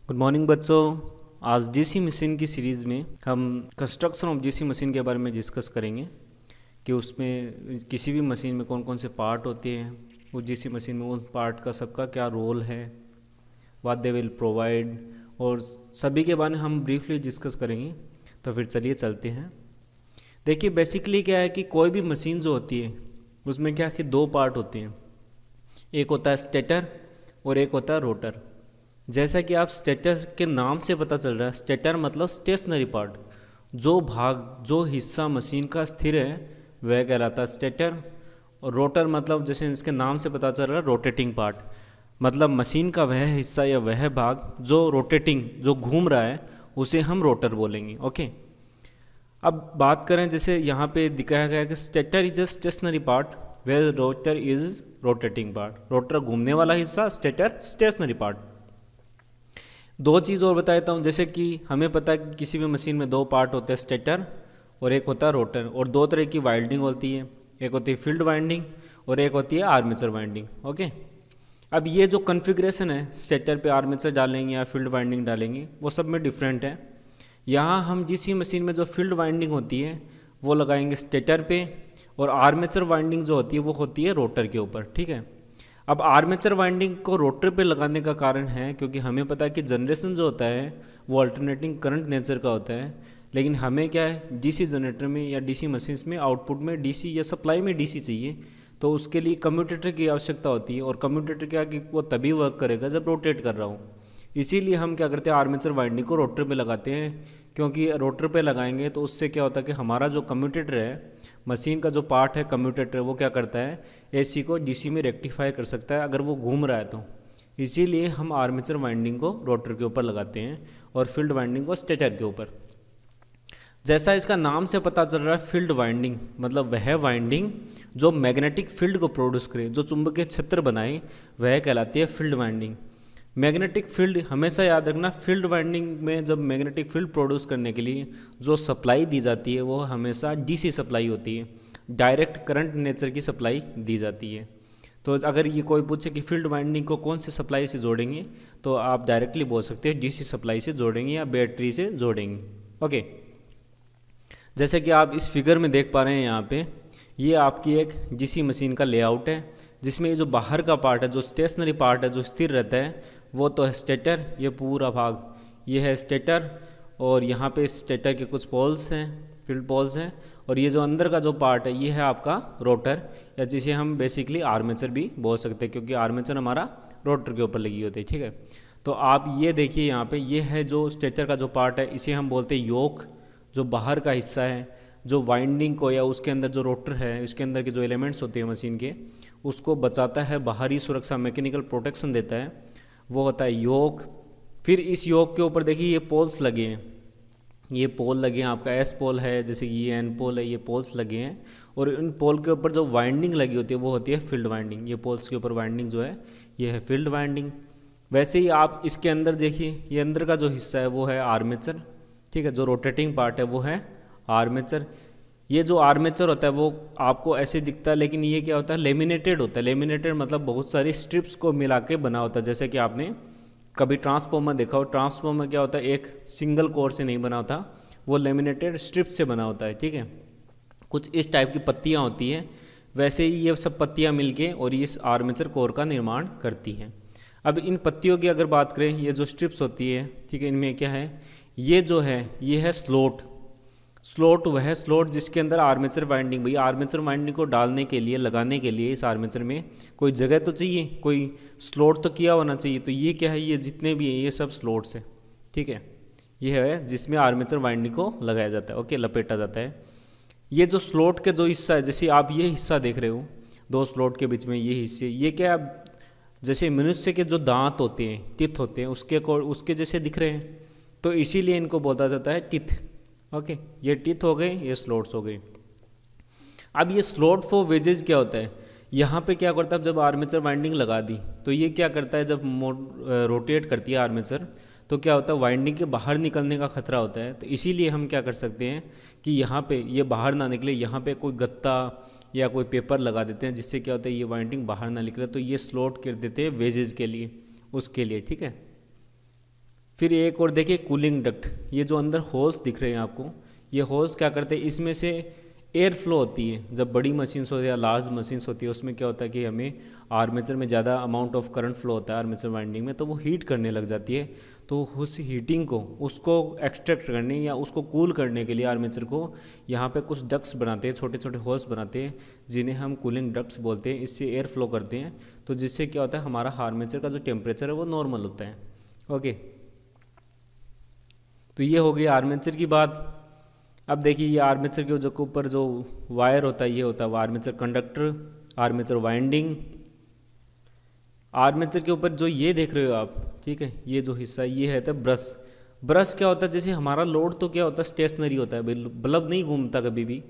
Good morning बच्चों। आज DC machine की सीरीज़ में हम कंस्ट्रक्शन ऑफ डीसी मशीन के बारे में डिस्कस करेंगे कि उसमें किसी भी मशीन में कौन कौन से पार्ट होते हैं, उस डीसी मशीन में उस पार्ट का सबका क्या रोल है, व्हाट दे विल प्रोवाइड, और सभी के बारे में हम ब्रीफली डिस्कस करेंगे। तो फिर चलिए चलते हैं। देखिए बेसिकली क्या है कि कोई भी मशीन जो होती है उसमें क्या है कि दो पार्ट होते हैं, एक होता है स्टेटर और एक होता है रोटर। जैसा कि आप स्टेटर के नाम से पता चल रहा है, स्टेटर मतलब स्टेशनरी पार्ट, जो भाग जो हिस्सा मशीन का स्थिर है वह कहलाता है स्टेटर। और रोटर मतलब जैसे इसके नाम से पता चल रहा है रोटेटिंग पार्ट, मतलब मशीन का वह हिस्सा या वह भाग जो रोटेटिंग जो घूम रहा है उसे हम रोटर बोलेंगे। ओके, अब बात करें जैसे यहाँ पे दिखाया गया है कि stator is a stationary part where rotor is rotating part. Rotor घूमने वाला हिस्सा, स्टेटर स्टेशनरी पार्ट। दो चीज़ और बता देता हूँ, जैसे कि हमें पता है कि किसी भी मशीन में दो पार्ट होते हैं, स्टेटर और एक होता है रोटर, और दो तरह की वाइंडिंग होती है, एक होती है फील्ड वाइंडिंग और एक होती है आर्मेचर वाइंडिंग। ओके, अब ये जो कॉन्फ़िगरेशन है, स्टेटर पे आर्मेचर डालेंगे या फील्ड वाइंडिंग डालेंगे, वो सब में डिफरेंट है। यहाँ हम डीसी मशीन में जो फील्ड वाइंडिंग होती है वो लगाएंगे स्टेटर पे, और आर्मेचर वाइंडिंग जो होती है वो होती है रोटर के ऊपर। ठीक है, अब आर्मेचर वाइंडिंग को रोटर पे लगाने का कारण है क्योंकि हमें पता है कि जनरेशन जो होता है वो अल्टरनेटिंग करंट नेचर का होता है, लेकिन हमें क्या है डीसी जनरेटर में या डीसी मशीन्स में आउटपुट में डीसी या सप्लाई में डीसी चाहिए, तो उसके लिए कम्यूटेटर की आवश्यकता होती है। और कम्यूटेटर क्या कि वो तभी वर्क करेगा जब रोटेट कर रहा हूँ, इसीलिए हम क्या करते हैं आर्मेचर वाइंडिंग को रोटर पे लगाते हैं, क्योंकि रोटर पे लगाएंगे तो उससे क्या होता है कि हमारा जो कम्यूटेटर है, मशीन का जो पार्ट है कम्यूटेटर, वो क्या करता है एसी को डीसी में रेक्टिफाई कर सकता है अगर वो घूम रहा है तो। इसीलिए हम आर्मेचर वाइंडिंग को रोटर के ऊपर लगाते हैं और फील्ड वाइंडिंग को स्टेटर के ऊपर। जैसा इसका नाम से पता चल रहा है, फील्ड वाइंडिंग मतलब वह वाइंडिंग जो मैग्नेटिक फील्ड को प्रोड्यूस करे, जो चुंबकीय क्षेत्र बनाए, वह कहलाती है फील्ड वाइंडिंग। मैग्नेटिक फील्ड हमेशा याद रखना, फील्ड वाइंडिंग में जब मैग्नेटिक फील्ड प्रोड्यूस करने के लिए जो सप्लाई दी जाती है वो हमेशा डीसी सप्लाई होती है, डायरेक्ट करंट नेचर की सप्लाई दी जाती है। तो अगर ये कोई पूछे कि फील्ड वाइंडिंग को कौन सी सप्लाई से जोड़ेंगे, तो आप डायरेक्टली बोल सकते हो डीसी सप्लाई से जोड़ेंगे या बैटरी से जोड़ेंगे। ओके, जैसे कि आप इस फिगर में देख पा रहे हैं, यहाँ पे ये आपकी एक डीसी मशीन का लेआउट है, जिसमें ये जो बाहर का पार्ट है, जो स्टेशनरी पार्ट है, जो स्थिर रहता है, वो तो है स्टेटर। ये पूरा भाग ये है स्टेटर, और यहाँ पे स्टेटर के कुछ पोल्स हैं, फील्ड पोल्स हैं, और ये जो अंदर का जो पार्ट है ये है आपका रोटर, या जिसे हम बेसिकली आर्मेचर भी बोल सकते हैं क्योंकि आर्मेचर हमारा रोटर के ऊपर लगी होती है। ठीक है, तो आप ये देखिए यहाँ पे ये है जो स्टेटर का जो पार्ट है, इसे हम बोलते हैं योक, जो बाहर का हिस्सा है, जो वाइंडिंग को या उसके अंदर जो रोटर है इसके अंदर के जो एलिमेंट्स होते हैं मशीन के, उसको बचाता है, बाहरी सुरक्षा मैकेनिकल प्रोटेक्शन देता है, वो होता है योक। फिर इस योक के ऊपर देखिए ये पोल्स लगे हैं, ये पोल लगे हैं, आपका एस पोल है, जैसे ये एन पोल है, ये पोल्स लगे हैं, और इन पोल के ऊपर जो वाइंडिंग लगी होती है वो होती है फील्ड वाइंडिंग। ये पोल्स के ऊपर वाइंडिंग जो है ये है फील्ड वाइंडिंग। वैसे ही आप इसके अंदर देखिए, ये अंदर का जो हिस्सा है वो है आर्मेचर। ठीक है, जो रोटेटिंग पार्ट है वो है आर्मेचर। ये जो आर्मेचर होता है वो आपको ऐसे दिखता है, लेकिन ये क्या होता है लेमिनेटेड होता है। लेमिनेटेड मतलब बहुत सारी स्ट्रिप्स को मिला के बना होता है। जैसे कि आपने कभी ट्रांसफॉर्मर देखा हो, ट्रांसफॉर्मर क्या होता है एक सिंगल कोर से नहीं बना होता, वो लेमिनेटेड स्ट्रिप से बना होता है। ठीक है, कुछ इस टाइप की पत्तियाँ होती हैं, वैसे ही ये सब पत्तियाँ मिलके और इस आर्मेचर कोर का निर्माण करती हैं। अब इन पत्तियों की अगर बात करें, ये जो स्ट्रिप्स होती है, ठीक है, इनमें क्या है, ये जो है ये है स्लोट। स्लोट वह स्लोट जिसके अंदर आर्मेचर वाइंडिंग, भैया आर्मेचर वाइंडिंग को डालने के लिए, लगाने के लिए इस आर्मेचर में कोई जगह तो चाहिए, कोई स्लोट तो किया होना चाहिए। तो ये क्या है, ये जितने भी हैं ये सब स्लोट्स हैं। ठीक है, ये है जिसमें आर्मेचर वाइंडिंग को लगाया जाता है, ओके, लपेटा जाता है। ये जो स्लोट के दो हिस्सा है, जैसे आप ये हिस्सा देख रहे हो, दो स्लोट के बीच में ये हिस्से, ये क्या जैसे मनुष्य के जो दांत होते हैं, टिथ होते हैं, उसके जैसे दिख रहे हैं, तो इसीलिए इनको बोला जाता है टिथ। ओके, ये टिथ हो गए, ये स्लोट्स हो गए। अब ये स्लोट फॉर वेजेज क्या होता है, यहाँ पे क्या करता है, जब आर्मेचर वाइंडिंग लगा दी तो ये क्या करता है, जब रोटेट करती है आर्मेचर, तो क्या होता है वाइंडिंग के बाहर निकलने का खतरा होता है। तो इसीलिए हम क्या कर सकते हैं कि यहाँ पे ये बाहर ना निकले, यहाँ पे कोई गत्ता या कोई पेपर लगा देते हैं, जिससे क्या होता है ये वाइंडिंग बाहर ना निकले। तो ये स्लोट कर देते हैं वेजेज के लिए, उसके लिए। ठीक है, फिर एक और देखिए कूलिंग डक्ट, ये जो अंदर होल्स दिख रहे हैं आपको, ये होल्स क्या करते हैं, इसमें से एयर फ्लो होती है। जब बड़ी मशीन्स होती है या लार्ज मशीन्स होती है उसमें क्या होता है कि हमें आर्मेचर में ज़्यादा अमाउंट ऑफ करंट फ्लो होता है आर्मेचर वाइंडिंग में, तो वो हीट करने लग जाती है। तो उस हीटिंग को उसको एक्सट्रैक्ट करने या उसको कूल करने के लिए आर्मेचर को यहाँ पे कुछ डक्ट्स बनाते हैं, छोटे छोटे होल्स बनाते हैं जिन्हें हम कूलिंग डक्ट्स बोलते हैं। इससे एयर फ्लो करते हैं, तो जिससे क्या होता है हमारा आर्मेचर का जो टेम्परेचर है वो नॉर्मल होता है। ओके, तो ये हो गई आर्मेचर की बात। अब देखिए ये आर्मेचर के जो ऊपर जो वायर होता है ये होता है armature conductor, armature winding. Armature के ऊपर जो ये देख रहे हो आप, ठीक है, ये जो हिस्सा ये है तो ब्रश। ब्रश क्या होता है, जैसे हमारा लोड तो क्या होता है स्टेशनरी होता है, बल्ब नहीं घूमता कभी भी,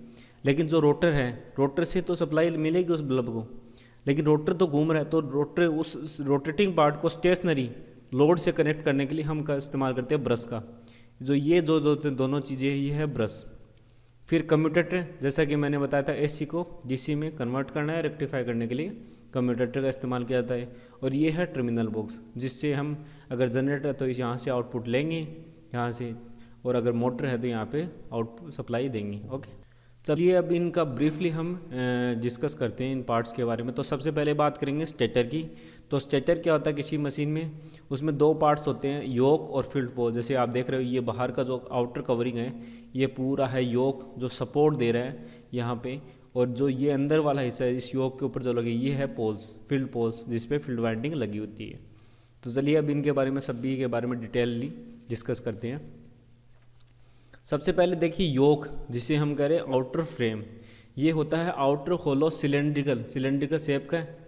लेकिन जो रोटर है, रोटर से तो सप्लाई मिलेगी उस बल्ब को, लेकिन रोटर तो घूम रहा है, तो रोटर उस रोटेटिंग पार्ट को स्टेशनरी लोड से कनेक्ट करने के लिए हम का इस्तेमाल करते हैं ब्रश का। जो ये दोनों चीज़ें ये है ब्रश। फिर कम्यूटेटर, जैसा कि मैंने बताया था एसी को डीसी में कन्वर्ट करना है, रेक्टिफाई करने के लिए कम्यूटेटर का इस्तेमाल किया जाता है। और ये है टर्मिनल बॉक्स, जिससे हम अगर जनरेटर है तो यहाँ से आउटपुट लेंगे यहाँ से, और अगर मोटर है तो यहाँ पे आउटपुट सप्लाई देंगे। ओके, चलिए अब इनका ब्रीफली हम डिस्कस करते हैं इन पार्ट्स के बारे में। तो सबसे पहले बात करेंगे स्टेटर की। तो स्टेटर क्या होता है किसी मशीन में, उसमें दो पार्ट्स होते हैं, योक और फील्ड पोल। जैसे आप देख रहे हो ये बाहर का जो आउटर कवरिंग है ये पूरा है योक जो सपोर्ट दे रहा है यहाँ पे, और जो ये अंदर वाला हिस्सा है इस योक के ऊपर जो लगी ये है पोल्स, फील्ड पोल्स, जिस पे फील्ड वाइंडिंग लगी होती है। तो चलिए अब इनके बारे में सभी के बारे में डिटेलली डिस्कस करते हैं। सबसे पहले देखिए योक, जिसे हम कह रहे हैं आउटर फ्रेम, ये होता है आउटर होलो सिलेंड्रिकल शेप का है,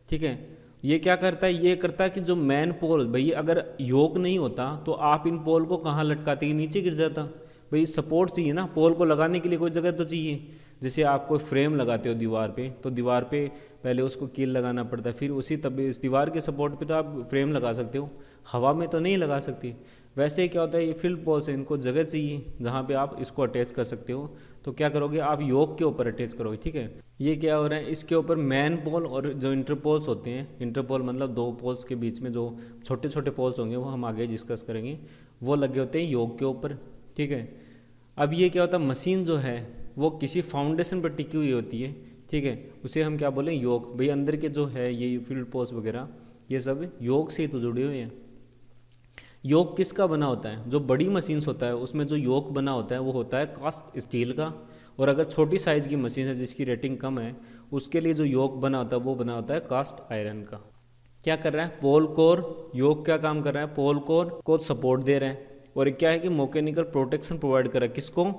ठीक है। ये क्या करता है, ये करता है कि जो मेन पोल, भाई अगर योक नहीं होता तो आप इन पोल को कहाँ लटकाते, कि नीचे गिर जाता, भाई सपोर्ट चाहिए ना, पोल को लगाने के लिए कोई जगह तो चाहिए। जैसे आप कोई फ्रेम लगाते हो दीवार पे, तो दीवार पे पहले उसको कील लगाना पड़ता है, फिर उसी तब इस दीवार के सपोर्ट पे तो आप फ्रेम लगा सकते हो, हवा में तो नहीं लगा सकती। वैसे क्या होता है ये फील्ड पोल्स है, इनको जगह चाहिए जहाँ पे आप इसको अटैच कर सकते हो। तो क्या करोगे आप योक के ऊपर अटैच करोगे, ठीक है। ये क्या हो रहा है, इसके ऊपर मेन पोल और जो इंटरपोल्स होते हैं, इंटरपोल मतलब दो पोल्स के बीच में जो छोटे छोटे पोल्स होंगे वो हम आगे डिस्कस करेंगे, वो लगे होते हैं योक के ऊपर, ठीक है। अब ये क्या होता है, मशीन जो है वो किसी फाउंडेशन पर टिकी हुई होती है, ठीक है, उसे हम क्या बोलें योक। भाई अंदर के जो है ये फील्ड पोल्स वगैरह ये सब योक से ही तो जुड़े हुए हैं। योक किसका बना होता है, जो बड़ी मशीन्स होता है उसमें जो योक बना होता है वो होता है कास्ट स्टील का, और अगर छोटी साइज़ की मशीन है जिसकी रेटिंग कम है उसके लिए जो योक बना होता है वो बना होता है कास्ट आयरन का। क्या कर रहा है, पोल कोर, योक क्या काम कर रहा है, पोल कोर को सपोर्ट दे रहा है, और क्या है कि मैकेनिकल प्रोटेक्शन प्रोवाइड कर रहा है किसको,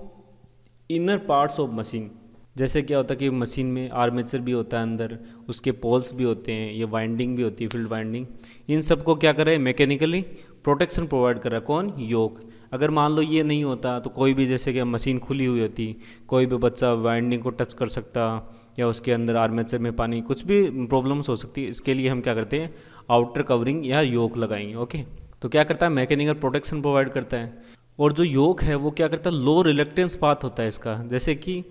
इनर पार्ट्स ऑफ मशीन। जैसे क्या होता है कि मशीन में आर्मेचर भी होता है अंदर, उसके पोल्स भी होते हैं, ये वाइंडिंग भी होती है फील्ड वाइंडिंग, इन सबको क्या कर रहा है मैकेनिकली प्रोटेक्शन प्रोवाइड कर रहा है कौन, योक। अगर मान लो ये नहीं होता तो कोई भी, जैसे कि मशीन खुली हुई होती, कोई भी बच्चा वाइंडिंग को टच कर सकता, या उसके अंदर आर्मेचर में पानी, कुछ भी प्रॉब्लम्स हो सकती है। इसके लिए हम क्या करते हैं आउटर कवरिंग या योक लगाएंगे। ओके, तो क्या करता है मैकेनिकल प्रोटेक्शन प्रोवाइड करता है। और जो योक है वो क्या करता है, लो रिलेक्टेंस पाथ होता है इसका। जैसे कि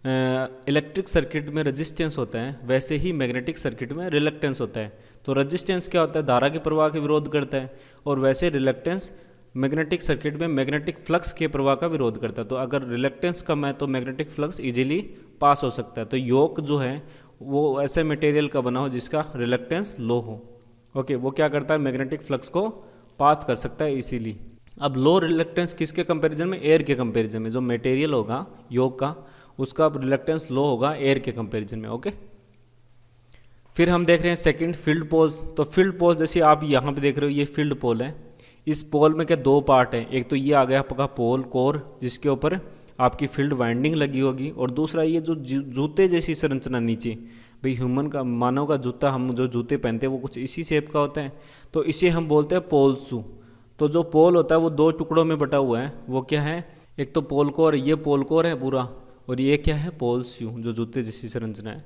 इलेक्ट्रिक सर्किट में रेजिस्टेंस होता है, वैसे ही मैग्नेटिक सर्किट में रिलेक्टेंस होता है। तो रेजिस्टेंस क्या होता है, धारा के प्रवाह के विरोध करता है, और वैसे रिलेक्टेंस मैग्नेटिक सर्किट में मैग्नेटिक फ्लक्स के प्रवाह का विरोध करता है। तो अगर रिलेक्टेंस कम है तो मैग्नेटिक फ्लक्स इजीली पास हो सकता है। तो योक जो है वो ऐसे मटेरियल का बना हो जिसका रिलेक्टेंस लो हो। ओके, वो क्या करता है मैग्नेटिक फ्लक्स को पास कर सकता है इसीलिए। अब लो रिलेक्टेंस किसके कंपैरिजन में, एयर के कंपैरिजन में। जो मटेरियल होगा योक का उसका रिलेक्टेंस लो होगा एयर के कंपैरिजन में। ओके, फिर हम देख रहे हैं सेकंड फील्ड पोल्स। तो फील्ड पोल जैसे आप यहाँ पे देख रहे हो ये फील्ड पोल है। इस पोल में क्या दो पार्ट है, एक तो ये आ गया आपका पोल कोर जिसके ऊपर आपकी फील्ड वाइंडिंग लगी होगी, और दूसरा ये जो जूते जैसी संरचना नीचे, भाई ह्यूमन का मानव का जूता, हम जो जूते पहनते हैं वो कुछ इसी शेप का होता है, तो इसे हम बोलते हैं पोल शू। तो जो पोल होता है वो दो टुकड़ों में बटा हुआ है, वो क्या है, एक तो पोल कोर, ये पोल कोर है पूरा, और ये क्या है पोल शू जो जूते जैसी संरचना है,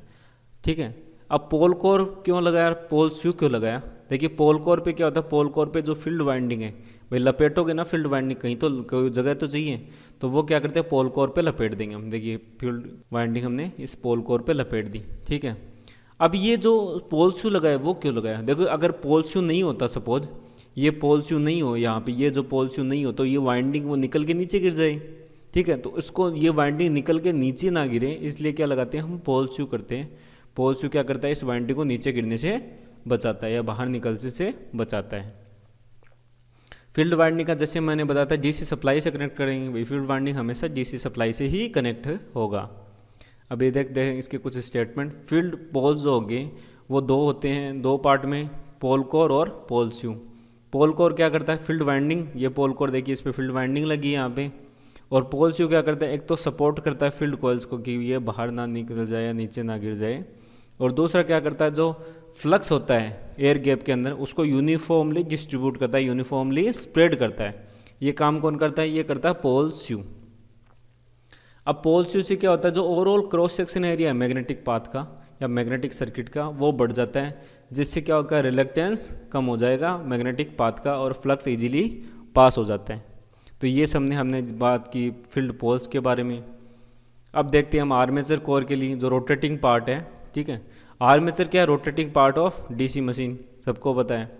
ठीक है। अब पोल कोर क्यों लगाया, पोल शू क्यों लगाया, देखिए पोल कोर पे क्या होता है, पोल कोर पे जो फील्ड वाइंडिंग है, भाई लपेटोगे ना फील्ड वाइंडिंग, कहीं तो कोई जगह तो चाहिए, तो वो क्या करते हैं पोल कोर पे लपेट देंगे हम। देखिए फील्ड वाइंडिंग हमने इस पोल कोर पे लपेट दी, ठीक है। अब ये जो पोल शू लगाया वो क्यों लगाया, देखो अगर पोल शू नहीं होता, सपोज ये पोल्स यू नहीं हो, यहाँ पे ये जो पोल्स यू नहीं हो तो ये वाइंडिंग वो निकल के नीचे गिर जाए, ठीक है। तो इसको ये वाइंडिंग निकल के नीचे ना गिरे इसलिए क्या लगाते हैं हम, पोल्स यू करते हैं। पोल्स यू क्या करता है, इस वाइंडिंग को नीचे गिरने से बचाता है या बाहर निकलने से बचाता है। फील्ड वाइंडिंग का जैसे मैंने बताया था डीसी सप्लाई से कनेक्ट करेंगे, फील्ड वाइंडिंग हमेशा डीसी सप्लाई से ही कनेक्ट होगा। अब ये देखते हैं इसके कुछ स्टेटमेंट। फील्ड पोल्स जो होंगे वो दो होते हैं, दो पार्ट में, पोल कोर और पोल्स यू। पोल कोर क्या करता है, फील्ड वाइंडिंग, ये पोल कोर देखिए इस पर फील्ड वाइंडिंग लगी है यहाँ पे। और पोल्स यू क्या करता है, एक तो सपोर्ट करता है फील्ड कोयल्स को कि ये बाहर ना निकल जाए या नीचे ना गिर जाए, और दूसरा क्या करता है, जो फ्लक्स होता है एयर गैप के अंदर उसको यूनिफॉर्मली डिस्ट्रीब्यूट करता है, यूनिफॉर्मली स्प्रेड करता है। ये काम कौन करता है, ये करता है पोल्स यू। अब पोल्स यू से क्या होता है, जो ओवरऑल क्रॉस सेक्शन एरिया है मैग्नेटिक पाथ का या मैग्नेटिक सर्किट का वो बढ़ जाता है, जिससे क्या होगा, रिलक्टेंस कम हो जाएगा मैग्नेटिक पाथ का और फ्लक्स इजीली पास हो जाता है। तो ये हमने बात की फील्ड पोल्स के बारे में। अब देखते हैं हम आर्मेचर कोर के लिए जो रोटेटिंग पार्ट है, ठीक है। आर्मेचर क्या है, rotating part of DC machine, सबको पता है।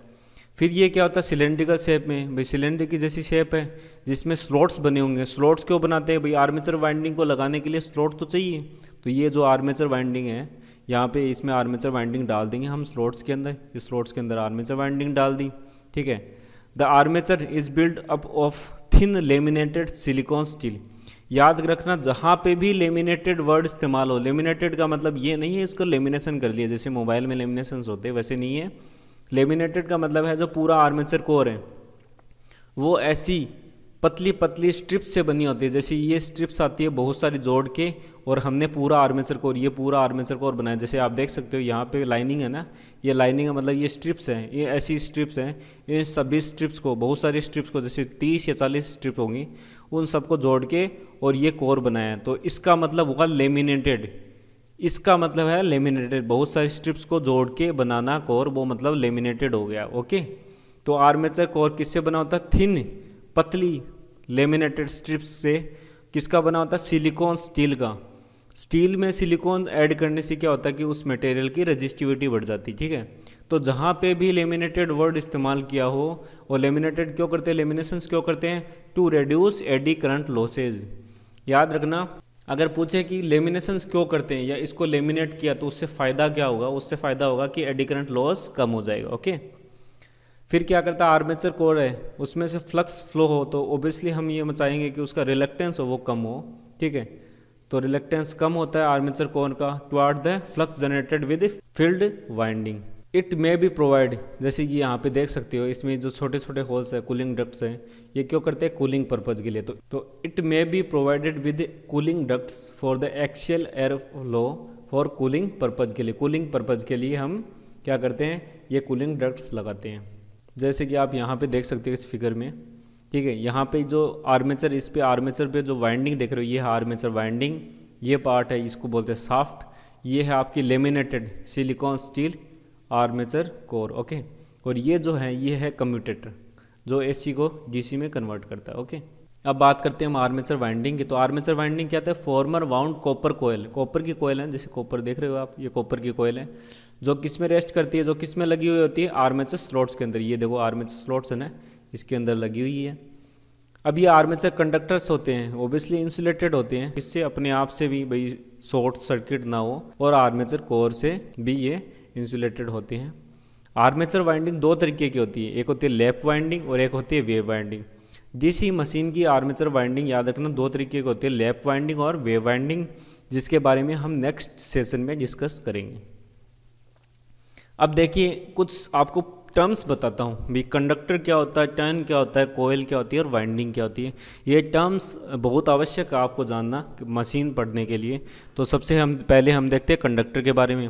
फिर ये क्या होता है, सिलेंड्रिकल शेप में, भाई सिलेंडर की जैसी शेप है जिसमें स्लॉट्स बने होंगे। स्लॉट्स क्यों बनाते हैं भाई, आर्मेचर वाइंडिंग को लगाने के लिए स्लॉट तो चाहिए। तो ये जो आर्मेचर वाइंडिंग है यहाँ पे इसमें आर्मेचर वाइंडिंग डाल देंगे हम स्लॉट्स के अंदर, इस स्लॉट्स के अंदर आर्मेचर वाइंडिंग डाल दी, ठीक है। The armature is build up of thin laminated silicon steel. याद रखना जहाँ पे भी लेमिनेटेड वर्ड इस्तेमाल हो, लेमिनेटेड का मतलब ये नहीं है इसको लेमिनेशन कर लिया जैसे मोबाइल में लेमिनेशन होते हैं, वैसे नहीं है। लेमिनेटेड का मतलब है जो पूरा आर्मेचर कोर है वो ऐसी पतली पतली स्ट्रिप्स से बनी होती है, जैसे ये स्ट्रिप्स आती है बहुत सारी जोड़ के, और हमने पूरा आर्मेचर कोर, ये पूरा आर्मेचर कोर बनाया। जैसे आप देख सकते हो यहाँ पे लाइनिंग है ना, ये लाइनिंग है मतलब ये स्ट्रिप्स हैं, ये ऐसी स्ट्रिप्स हैं। ये सभी स्ट्रिप्स को, बहुत सारी स्ट्रिप्स को, जैसे 30 या 40 स्ट्रिप होंगी, उन सबको जोड़ के और ये कोर बनाया है। तो इसका मतलब होगा लेमिनेटेड, इसका मतलब है लेमिनेटेड, बहुत सारी स्ट्रिप्स को जोड़ के बनाना कोर, वो मतलब लेमिनेटेड हो गया, ओके। तो आर्मेचर कोर किससे बना होता है, थिन पतली लेमिनेटेड स्ट्रिप्स से। किसका बना होता है, सिलिकॉन स्टील का। स्टील में सिलिकॉन ऐड करने से क्या होता है कि उस मटेरियल की रेजिस्टिविटी बढ़ जाती है, ठीक है। तो जहाँ पे भी लेमिनेटेड वर्ड इस्तेमाल किया हो, और लेमिनेटेड क्यों करते हैं, लेमिनेशंस क्यों करते हैं, to reduce eddy current losses. याद रखना, अगर पूछे कि लेमिनेशंस क्यों करते हैं या इसको लेमिनेट किया तो उससे फ़ायदा क्या होगा, उससे फ़ायदा होगा कि एडी करंट लॉस कम हो जाएगा, ओके। फिर क्या करता है, आर्मेचर कोर है उसमें से फ्लक्स फ्लो हो तो ओबियसली हम ये चाहेंगे कि उसका रिलक्टेंस हो वो कम हो, ठीक है। तो रिलक्टेंस कम होता है आर्मेचर कोर का toward the flux generated with field winding. It may be provide, जैसे कि यहाँ पे देख सकते हो इसमें जो छोटे छोटे होल्स है, कूलिंग डक्ट्स हैं, ये क्यों करते हैं, कूलिंग पर्पज़ के लिए। तो it may be provided with cooling ducts for the axial air flow for cooling purpose के लिए। कूलिंग पर्पज़ के लिए हम क्या करते हैं, ये कूलिंग डक्ट्स लगाते हैं। जैसे कि आप यहाँ पे देख सकते हो इस फिगर में, ठीक है। यहाँ पे जो आर्मेचर, इस पे आर्मेचर पे जो वाइंडिंग देख रहे हो, ये है आर्मेचर वाइंडिंग, ये पार्ट है इसको बोलते हैं शाफ्ट, ये है आपकी laminated silicon steel armature core, okay. और ये जो है ये है कम्यूटेटर जो एसी को डीसी में कन्वर्ट करता है, ओके। अब बात करते हैं हम आर्मेचर वाइंडिंग की। तो आर्मेचर वाइंडिंग क्या होता है, फॉर्मर वाउंड कॉपर कोयल, कॉपर की कोयल है, जैसे कॉपर देख रहे हो आप, ये कॉपर की कोयल है जो किस में रेस्ट करती है, जो किस में लगी हुई होती है, आर्मेचर स्लॉट्स के अंदर। ये देखो आर्मेचर स्लॉट्स है ना, इसके अंदर लगी हुई है। अब ये आर्मेचर कंडक्टर्स होते हैं, ओबियसली इंसुलेटेड होते हैं, इससे अपने आप से भी भाई शॉर्ट सर्किट ना हो, और आर्मेचर कोर से भी ये इंसुलेटेड होते हैं। आर्मेचर वाइंडिंग दो तरीके की होती है, एक होती है लैप वाइंडिंग और एक होती है वेव वाइंडिंग। डीसी मशीन की आर्मेचर वाइंडिंग याद रखना दो तरीके की होती है, लैप वाइंडिंग और वेव वाइंडिंग, जिसके बारे में हम नेक्स्ट सेशन में डिस्कस करेंगे। अब देखिए कुछ आपको टर्म्स बताता हूँ भी, कंडक्टर क्या होता है, टर्न क्या होता है, कोयल क्या होती है और वाइंडिंग क्या होती है। ये टर्म्स बहुत आवश्यक है आपको जानना मशीन पढ़ने के लिए। तो सबसे पहले हम देखते हैं कंडक्टर के बारे में।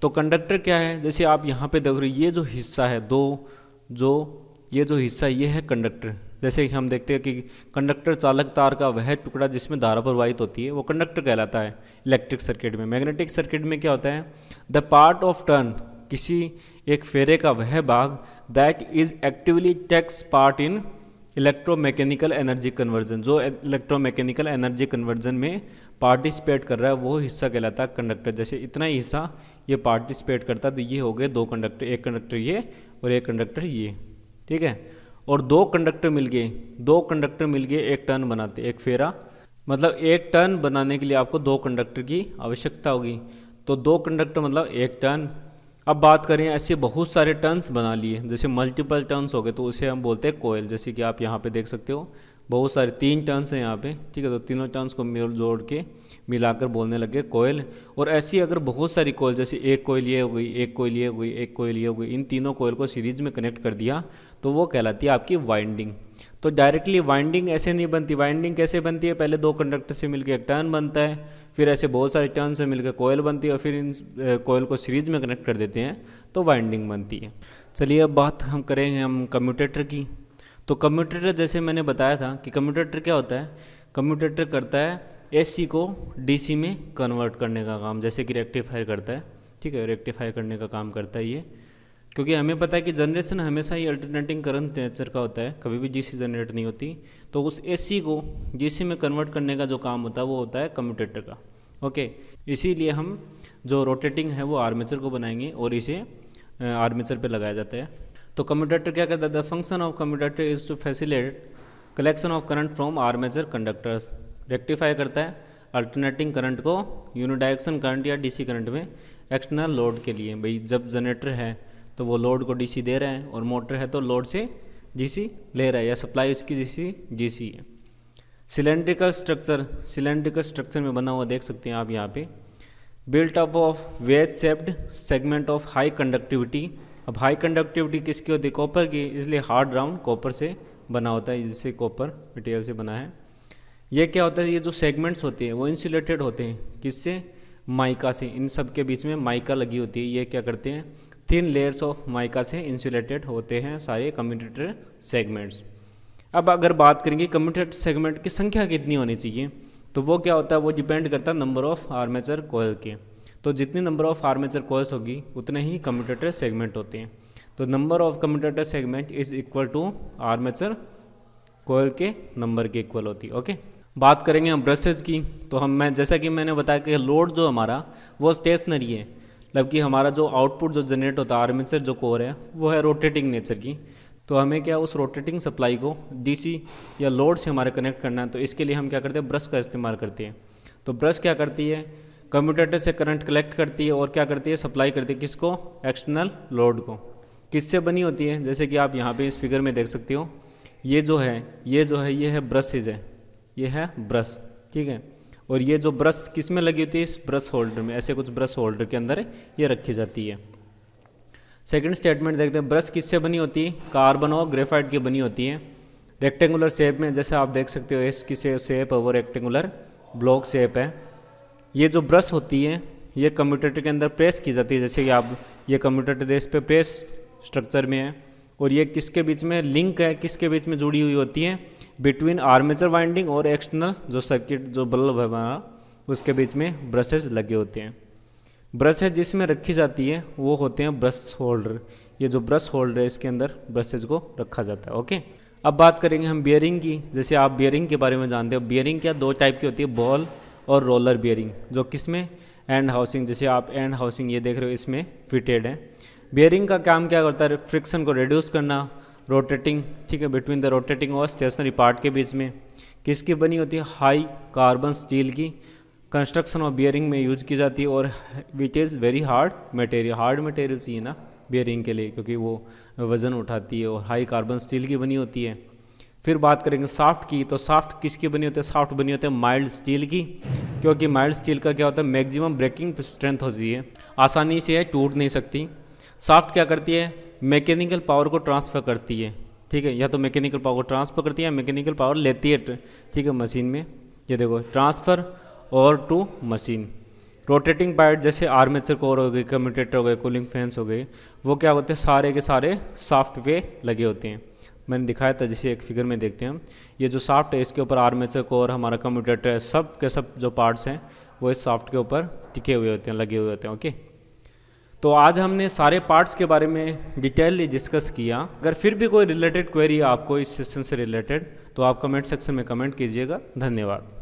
तो कंडक्टर क्या है, जैसे आप यहाँ पे देख रहे हो ये जो हिस्सा है ये जो हिस्सा ये है कंडक्टर। जैसे कि हम देखते हैं कि कंडक्टर चालक तार का वह टुकड़ा जिसमें धारा प्रवाहित होती है वो कंडक्टर कहलाता है इलेक्ट्रिक सर्किट में। मैग्नेटिक सर्किट में क्या होता है, द पार्ट ऑफ टर्न, किसी एक फेरे का वह भाग that is actively takes part in electromechanical energy conversion, जो इलेक्ट्रोमैकेनिकल एनर्जी कन्वर्जन में पार्टिसिपेट कर रहा है वो हिस्सा कहलाता है कंडक्टर। जैसे इतना ही हिस्सा ये पार्टिसिपेट करता है, तो ये हो गए दो कंडक्टर, एक कंडक्टर ये और एक कंडक्टर ये, ठीक है। और दो कंडक्टर मिल गए एक टर्न बनाते, एक फेरा, मतलब एक टर्न बनाने के लिए आपको दो कंडक्टर की आवश्यकता होगी। तो दो कंडक्टर मतलब एक टर्न। अब बात करें ऐसे बहुत सारे टर्न्स बना लिए, जैसे मल्टीपल टर्न्स हो गए, तो उसे हम बोलते हैं कोयल। जैसे कि आप यहाँ पे देख सकते हो बहुत सारे 3 टर्न्स हैं यहाँ पे, ठीक है। तो तीनों टर्न्स को जोड़ के मिलाकर बोलने लगे कोयल। और ऐसी अगर बहुत सारी कोयल, जैसे एक कोयल ये हो गई, एक कोयल ये हो गई, एक कोयल ये हो गई, इन तीनों कोयल को सीरीज में कनेक्ट कर दिया तो वो कहलाती है आपकी वाइंडिंग। तो डायरेक्टली वाइंडिंग ऐसे नहीं बनती। वाइंडिंग कैसे बनती है, पहले दो कंडक्टर से मिलकर एक टर्न बनता है, फिर ऐसे बहुत सारे टर्न से मिलकर कोयल बनती है, और फिर इन कोयल को सीरीज में कनेक्ट कर देते हैं तो वाइंडिंग बनती है। चलिए अब बात हम करेंगे कम्यूटेटर की। तो कम्यूटेटर जैसे मैंने बताया था कि कम्यूटेटर क्या होता है, कम्यूटेटर करता है एसी को डीसी में कन्वर्ट करने का काम, जैसे कि रेक्टिफायर करता है, ठीक है। रेक्टिफाई करने का काम करता है ये, क्योंकि हमें पता है कि जनरेशन हमेशा ही अल्टरनेटिंग करंट नेचर का होता है, कभी भी जीसी जनरेट नहीं होती। तो उस एसी को जीसी में कन्वर्ट करने का जो काम होता है वो होता है कम्यूटेटर का, ओके। इसीलिए हम जो रोटेटिंग है वो आर्मेचर को बनाएंगे और इसे आर्मेचर पे लगाया जाता है। तो कम्यूटेटर क्या करता है, the function of commutator is to facilitate collection of current from armature conductors. Rectify करता है अल्टरनेटिंग करंट को यूनिडायरेक्शन करंट या डीसी करंट में एक्सटर्नल लोड के लिए। भाई जब जनरेटर है तो वो लोड को डीसी दे रहा है, और मोटर है तो लोड से डीसी ले रहा है, या सप्लाई इसकी डीसी है। सिलेंड्रिकल स्ट्रक्चर में बना हुआ देख सकते हैं आप यहाँ पे, built up of wedge shaped segment of high conductivity. अब हाई कंडक्टिविटी किसकी होती है, कॉपर की, इसलिए हार्ड राउंड कॉपर से बना होता है, जिससे कॉपर मटेरियल से बना है। ये क्या होता है, ये जो सेगमेंट्स होते हैं वो इंसुलेटेड होते हैं, किससे, माइका से। इन सब के बीच में माइका लगी होती है। ये क्या करते हैं, थिन लेयर्स ऑफ माइका से इंसुलेटेड होते हैं सारे कम्यूटेटर सेगमेंट्स। अब अगर बात करेंगे कम्यूटेटर सेगमेंट की संख्या कितनी होनी चाहिए, तो वो क्या होता है, वो डिपेंड करता है नंबर ऑफ आर्मेचर कॉयल के। तो जितनी नंबर ऑफ आर्मेचर कॉइल्स होगी उतने ही कम्यूटेटर सेगमेंट होते हैं। तो number of commutator segment is equal to armature coil के नंबर के इक्वल होती है, ओके। बात करेंगे हम ब्रशेज की। तो मैं जैसा कि मैंने बताया कि लोड जो हमारा वो स्टेशनरी है, मतलब कि हमारा जो आउटपुट जो जनरेट होता है आर्मेचर जो कोर है वो है रोटेटिंग नेचर की। तो हमें क्या उस रोटेटिंग सप्लाई को डीसी या लोड से हमारे कनेक्ट करना है, तो इसके लिए हम क्या करते हैं, ब्रश का इस्तेमाल करते हैं। तो ब्रश क्या करती है, कम्यूटेटर से करंट कलेक्ट करती है और क्या करती है, सप्लाई करती है किसको, एक्सटर्नल लोड को। किससे बनी होती है, जैसे कि आप यहाँ पे इस फिगर में देख सकते हो, ये है ब्रशेज है, ये है ब्रश, ठीक है। और ये जो ब्रश किस में लगी होती है, इस ब्रश होल्डर में, ऐसे कुछ ब्रश होल्डर के अंदर ये रखी जाती है। सेकंड स्टेटमेंट देखते हैं, ब्रश किससे बनी होती है, कार्बन और ग्रेफाइट की बनी होती है, रेक्टेंगुलर शेप में। जैसे आप देख सकते हो इसकी शेप है वो रेक्टेंगुलर ब्लॉक शेप है। ये जो ब्रश होती है ये कम्यूटेटर के अंदर प्रेस की जाती है, जैसे कि आप ये कम्यूटेटर इस पे प्रेस स्ट्रक्चर में है, और ये किसके बीच में लिंक है, किसके बीच में जुड़ी हुई होती है, बिटवीन आर्मेचर वाइंडिंग और एक्सटर्नल जो सर्किट जो बल्ब है हमारा, उसके बीच में ब्रशेज लगे होते हैं। ब्रशेज जिसमें रखी जाती है वो होते हैं ब्रश होल्डर। ये जो ब्रश होल्डर है इसके अंदर ब्रशेज को रखा जाता है, ओके। अब बात करेंगे हम बियरिंग की। जैसे आप बियरिंग के बारे में जानते हो, बियरिंग क्या दो टाइप की होती है, बॉल और रोलर बियरिंग, जो किसमें, एंड हाउसिंग। जैसे आप एंड हाउसिंग ये देख रहे हो इसमें फिटेड है। बियरिंग का काम क्या करता है, फ्रिक्शन को रिड्यूस करना, रोटेटिंग, ठीक है, बिटवीन द रोटेटिंग और स्टेशनरी पार्ट के बीच में। किसकी बनी होती है, हाई कार्बन स्टील की। कंस्ट्रक्शन ऑफ बियरिंग में यूज की जाती है, और which is very hard material. Hard material चाहिए ना बियरिंग के लिए, क्योंकि वो वज़न उठाती है, और हाई कार्बन स्टील की बनी होती है। फिर बात करेंगे साफ्ट की। तो साफ्ट किसकी बनी होती है, साफ्ट बनी होती है माइल्ड स्टील की, क्योंकि माइल्ड स्टील का क्या होता है, मैक्सिमम ब्रेकिंग स्ट्रेंथ होती है, आसानी से टूट नहीं सकती। साफ्ट क्या करती है, मैकेनिकल पावर को ट्रांसफ़र करती है, ठीक है, या तो मैकेनिकल पावर को ट्रांसफ़र करती है या मैकेनिकल पावर लेती है, ठीक है, मशीन में। ये देखो ट्रांसफ़र और टू मशीन। रोटेटिंग पार्ट जैसे आर्मेचर कोर हो गई, कम्यूटेटर हो गए, कूलिंग फैंस हो गए, वो क्या होते हैं, सारे के सारे साफ्ट पे लगे होते हैं। मैंने दिखाया था, जैसे एक फिगर में देखते हैं हम, ये जो साफ्ट है इसके ऊपर आर्मेचर कोर, हमारा कम्यूटेटर है, सब के सब जो पार्ट्स हैं वो इस साफ्ट के ऊपर टिके हुए होते हैं, लगे हुए होते हैं, ओके। तो आज हमने सारे पार्ट्स के बारे में डिटेलली डिस्कस किया। अगर फिर भी कोई रिलेटेड क्वेरी है आपको इस सेशन से रिलेटेड, तो आप कमेंट सेक्शन में कमेंट कीजिएगा। धन्यवाद।